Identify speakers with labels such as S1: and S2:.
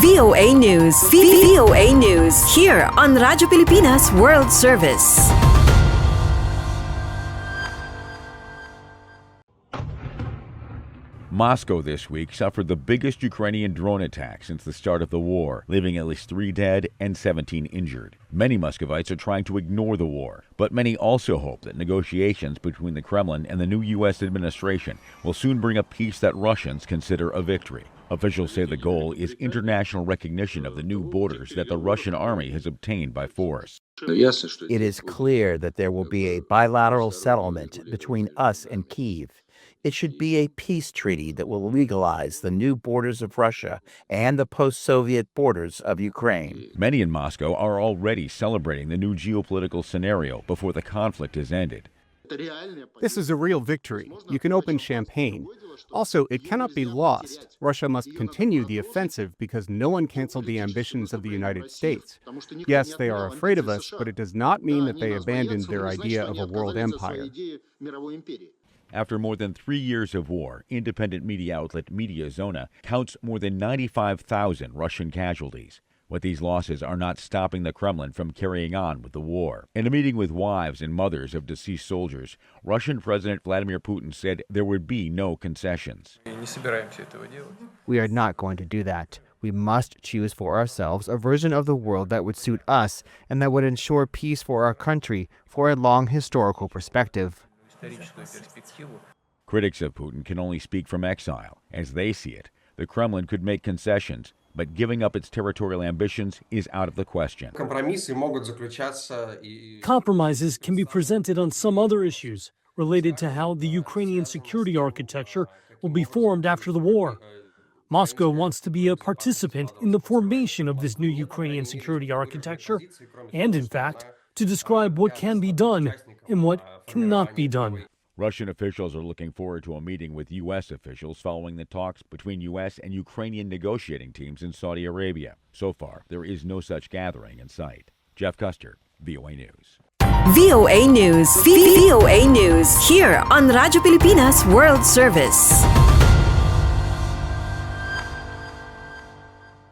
S1: VOA News. VOA News. Here on Radyo Pilipinas World Service.
S2: Moscow this week suffered the biggest Ukrainian drone attack since the start of the war, leaving at least 3 dead and 17 injured. Many Muscovites are trying to ignore the war, but many also hope that negotiations between the Kremlin and the new U.S. administration will soon bring a peace that Russians consider a victory. Officials say the goal is international recognition of the new borders that the Russian army has obtained by force.
S3: It is clear that there will be a bilateral settlement between us and Kyiv. It should be a peace treaty that will legalize the new borders of Russia and the post-Soviet borders of Ukraine.
S2: Many in Moscow are already celebrating the new geopolitical scenario before the conflict has ended.
S4: This is a real victory. You can open champagne. Also, it cannot be lost. Russia must continue the offensive because no one canceled the ambitions of the United States. Yes, they are afraid of us, but it does not mean that they abandoned their idea of a world empire.
S2: After more than 3 years of war, independent media outlet Media Zona counts more than 95,000 Russian casualties. But these losses are not stopping the Kremlin from carrying on with the war. In a meeting with wives and mothers of deceased soldiers, Russian President Vladimir Putin said there would be no concessions.
S5: We are not going to do that. We must choose for ourselves a version of the world that would suit us and that would ensure peace for our country for a long historical perspective.
S2: Critics of Putin can only speak from exile. As they see it, the Kremlin could make concessions, but giving up its territorial ambitions is out of the question.
S6: Compromises can be presented on some other issues related to how the Ukrainian security architecture will be formed after the war. Moscow wants to be a participant in the formation of this new Ukrainian security architecture and, in fact, to describe what can be done and what cannot be done.
S2: Russian officials are looking forward to a meeting with U.S. officials following the talks between U.S. and Ukrainian negotiating teams in Saudi Arabia. So far, there is no such gathering in sight. Jeff Custer, VOA News.
S1: VOA News. VOA News. Here on Radyo Pilipinas World Service.